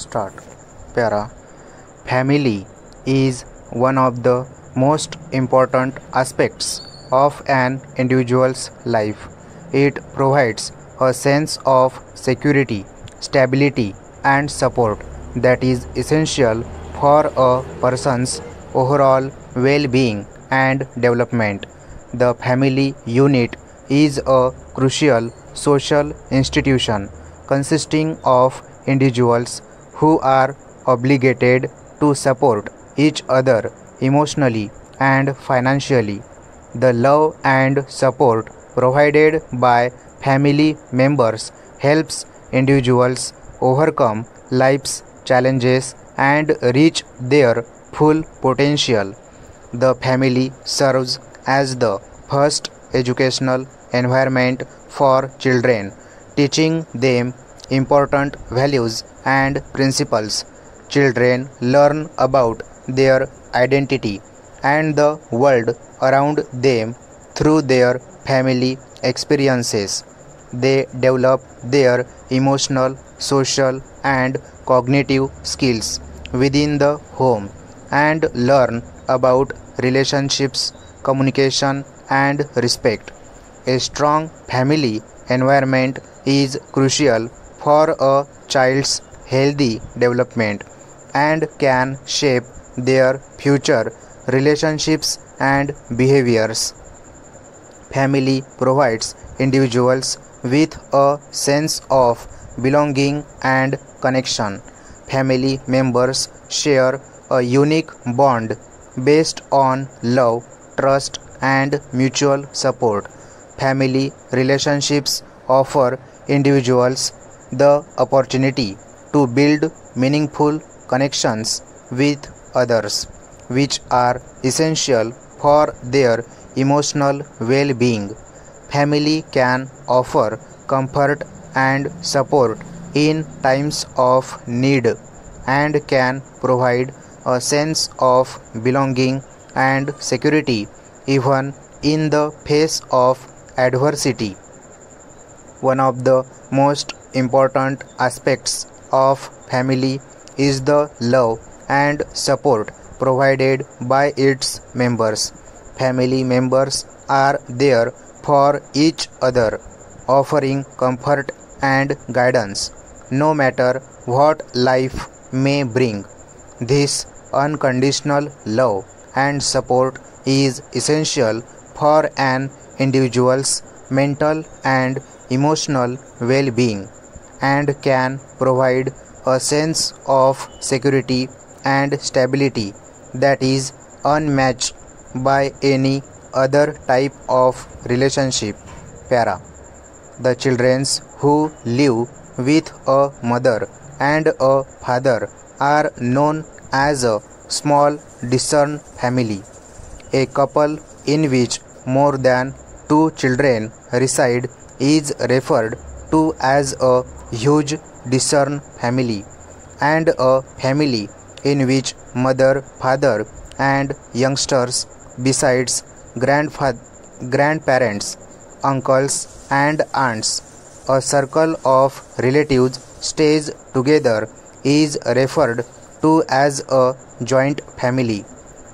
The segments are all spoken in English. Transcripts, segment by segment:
Start. Para. Family is one of the most important aspects of an individual's life. It provides a sense of security, stability, and support that is essential for a person's overall well being and development. The family unit is a crucial social institution consisting of individuals who are obligated to support each other emotionally and financially. The love and support provided by family members helps individuals overcome life's challenges and reach their full potential. The family serves as the first educational environment for children, teaching them important values and principles. Children learn about their identity and the world around them through their family experiences. They develop their emotional, social, and cognitive skills within the home and learn about relationships, communication, and respect. A strong family environment is crucial for a child's healthy development and can shape their future relationships and behaviors. Family provides individuals with a sense of belonging and connection. Family members share a unique bond based on love, trust, and mutual support. Family relationships offer individuals the opportunity to build meaningful connections with others, which are essential for their emotional well being. Family can offer comfort and support in times of need and can provide a sense of belonging and security even in the face of adversity. One of the most important aspects of family is the love and support provided by its members. Family members are there for each other, offering comfort and guidance no matter what life may bring. This unconditional love and support is essential for an individual's mental and emotional well being and can provide a sense of security and stability that is unmatched by any other type of relationship. Para. The children who live with a mother and a father are known as a small discerned family. A couple in which more than two children reside is referred to as a huge discerned family, and a family in which mother, father, and youngsters, besides grandparents, uncles, and aunts, a circle of relatives stays together is referred to as a joint family.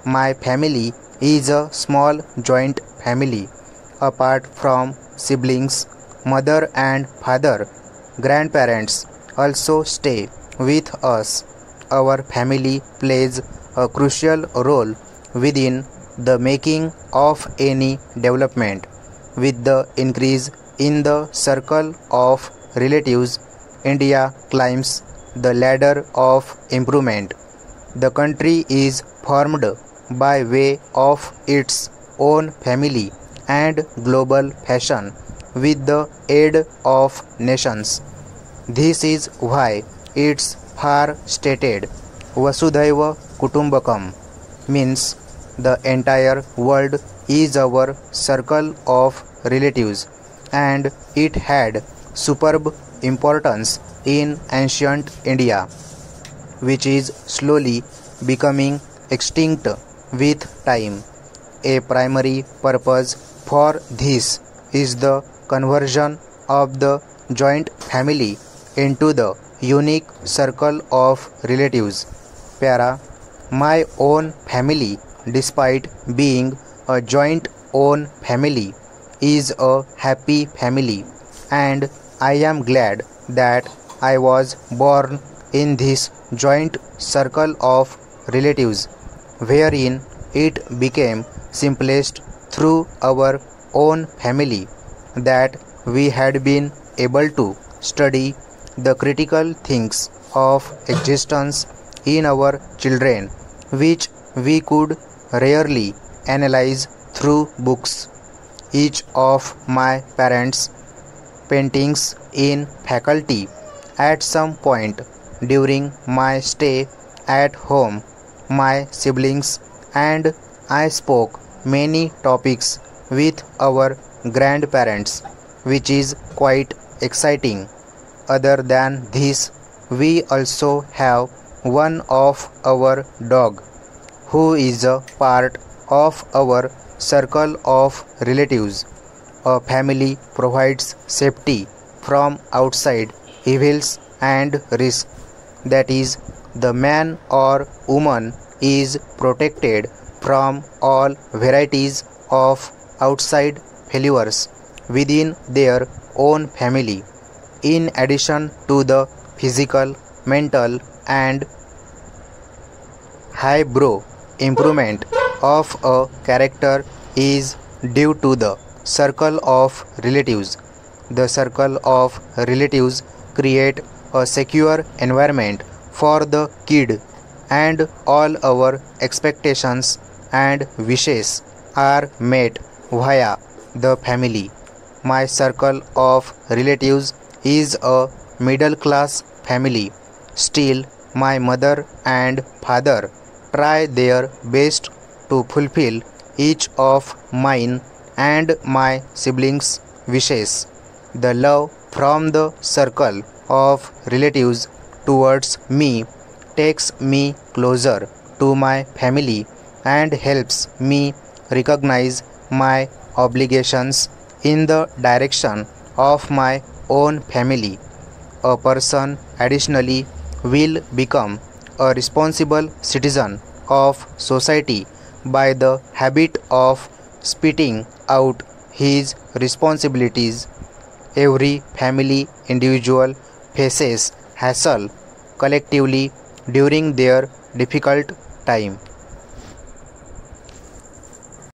My family is a small joint family. Apart from siblings, mother and father, grandparents also stay with us. Our family plays a crucial role within the making of any development. With the increase in the circle of relatives, India climbs the ladder of improvement. The country is formed by way of its own family and global fashion with the aid of nations. This is why it's far stated Vasudhaiva Kutumbakam means the entire world is our circle of relatives, and it had superb importance in ancient India, which is slowly becoming extinct with time. A primary purpose for this is the conversion of the joint family into the unique circle of relatives. Para, my own family, despite being a joint own family, is a happy family, and I am glad that I was born in this joint circle of relatives, wherein it became simplest through our own family that we had been able to study the critical things of existence in our children, which we could rarely analyze through books. Each of my parents' paintings in faculty at some point during my stay at home, my siblings and I spoke many topics with our grandparents, which is quite exciting. Other than this, we also have one of our dog who is a part of our circle of relatives. A family provides safety from outside evils and risk. That is, the man or woman is protected from all varieties of outside failures within their own family. In addition to the physical, mental, and highbrow improvement of a character is due to the circle of relatives. The circle of relatives create a secure environment for the kid, and all our expectations and wishes are met via the family. My circle of relatives is a middle class family. Still, my mother and father try their best to fulfill each of mine and my siblings' wishes. The love from the circle of relatives towards me takes me closer to my family and helps me recognize my obligations in the direction of my own family. A person additionally will become a responsible citizen of society by the habit of spitting out his responsibilities. Every family individual faces hassle collectively during their difficult time.